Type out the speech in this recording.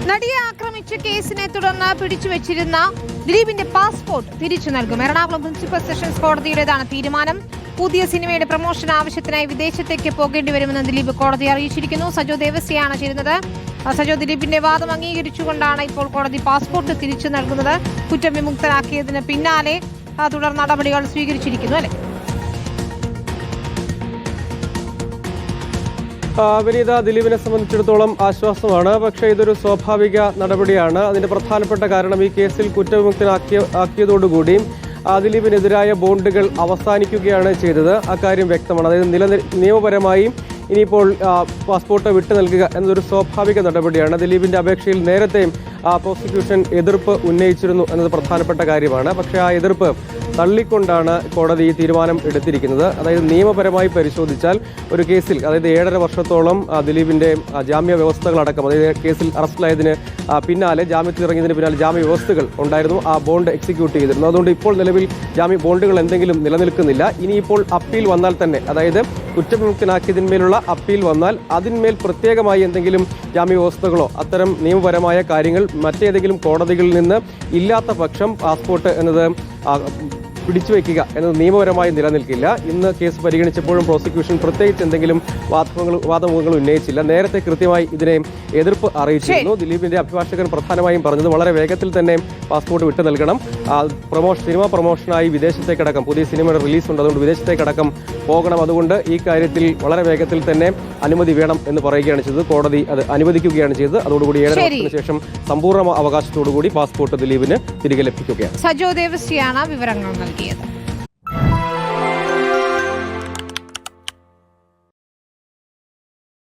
നടിയെ ആക്രമിച്ച കേസിനെ തുടർന്ന് പിടിച്ചുവച്ചിരുന്ന ദിലീപിന്റെ പാസ്പോർട്ട് തിരിച്ചു നൽകും. എറണാകുളം പ്രിൻസിപ്പൽ സെഷൻസ് കോടതിയുടേതാണ് തീരുമാനം. പുതിയ സിനിമയുടെ പ്രൊമോഷൻ ആവശ്യത്തിനായി വിദേശത്തേക്ക് പോകേണ്ടി വരുമെന്ന് ദിലീപ് കോടതിയെ അറിയിച്ചിരിക്കുന്നു. സജോ ദേവസ്യയാണ് ചേരുന്നത്. സജോ, ദിലീപിന്റെ വാദം അംഗീകരിച്ചുകൊണ്ടാണ് ഇപ്പോൾ കോടതി പാസ്പോർട്ട് തിരിച്ചു നൽകുന്നത്. കുറ്റവിമുക്തനാക്കിയതിന് പിന്നാലെ തുടർ നടപടികൾ സ്വീകരിച്ചിരിക്കുന്നു, അല്ലെ? വിനീത, ദിലീപിനെ സംബന്ധിച്ചിടത്തോളം ആശ്വാസമാണ്. പക്ഷേ ഇതൊരു സ്വാഭാവിക നടപടിയാണ്. അതിന്റെ പ്രധാനപ്പെട്ട കാരണം ഈ കേസിൽ കുറ്റവിമുക്തനാക്കിയതോടുകൂടി ദിലീപിനെതിരായ ബോണ്ടുകൾ അവസാനിക്കുകയാണ് ചെയ്തത്. അക്കാര്യം വ്യക്തമാണ്. അതായത് നിയമപരമായി ഇനിയിപ്പോൾ പാസ്പോർട്ട് വിട്ടു നൽകുക എന്നതൊരു സ്വാഭാവിക നടപടിയാണ്. ദിലീപിന്റെ അപേക്ഷയിൽ നേരത്തെ പ്രോസിക്യൂഷൻ എതിർപ്പ് ഉന്നയിച്ചിരുന്നു എന്നത് പ്രധാനപ്പെട്ട കാര്യമാണ്. പക്ഷേ ആ എതിർപ്പ് തള്ളിക്കൊണ്ടാണ് കോടതി ഈ തീരുമാനം എടുത്തിരിക്കുന്നത്. അതായത് നിയമപരമായി പരിശോധിച്ചാൽ ഒരു കേസിൽ, അതായത് 7.5 വർഷത്തോളം ദിലീപിന്റെ ജാമ്യ വ്യവസ്ഥകളടക്കം, അതായത് കേസിൽ അറസ്റ്റിലായതിന് പിന്നാലെ ജാമ്യത്തിലിറങ്ങിയതിന് പിന്നാലെ ജാമ്യ വ്യവസ്ഥകൾ ഉണ്ടായിരുന്നു. ആ ബോണ്ട് എക്സിക്യൂട്ട് ചെയ്തിരുന്നു. അതുകൊണ്ട് ഇപ്പോൾ നിലവിൽ ജാമ്യ ബോണ്ടുകൾ എന്തെങ്കിലും നിലനിൽക്കുന്നില്ല. ഇനിയിപ്പോൾ അപ്പീൽ വന്നാൽ തന്നെ, അതായത് കുറ്റവിമുക്തനാക്കിയതിന്മേലുള്ള അപ്പീൽ വന്നാൽ അതിന്മേൽ പ്രത്യേകമായി എന്തെങ്കിലും ജാമ്യ വ്യവസ്ഥകളോ അത്തരം നിയമപരമായ കാര്യങ്ങൾ മറ്റേതെങ്കിലും കോടതികളിൽ നിന്ന് ഇല്ലാത്ത പക്ഷം പാസ്പോർട്ട് എന്നത് പിടിച്ചുവെക്കുക എന്നത് നിയമപരമായി നിലനിൽക്കില്ല. ഇന്ന് കേസ് പരിഗണിച്ചപ്പോഴും പ്രോസിക്യൂഷൻ പ്രത്യേകിച്ച് എന്തെങ്കിലും വാദമുഖങ്ങൾ ഉന്നയിച്ചില്ല. നേരത്തെ കൃത്യമായി ഇതിനെ എതിർപ്പ് അറിയിച്ചിരുന്നു. ദിലീപിന്റെ അഭിഭാഷകൻ പ്രധാനമായും പറഞ്ഞത് വളരെ വേഗത്തിൽ തന്നെ പാസ്പോർട്ട് വിട്ടു നൽകണം. സിനിമ പ്രൊമോഷനായി വിദേശത്തേക്കടക്കം, പുതിയ സിനിമയുടെ റിലീസ് ഉണ്ട്, അതുകൊണ്ട് വിദേശത്തേക്കടക്കം പോകണം. അതുകൊണ്ട് ഈ കാര്യത്തിൽ വളരെ വേഗത്തിൽ തന്നെ അനുമതി വേണം എന്ന് പറയുകയാണ് ചെയ്തത്. കോടതി അത് അനുവദിക്കുകയാണ് ചെയ്തത്. അതോടുകൂടി 7 വർഷത്തിന് ശേഷം സമ്പൂർണ്ണ അവകാശത്തോടുകൂടി പാസ്പോർട്ട് ദിലീപിന് തിരികെ ലഭിക്കുകയാണ്. സജോ ദേവസ്യയാണ് വിവരങ്ങൾ നൽകിയത്.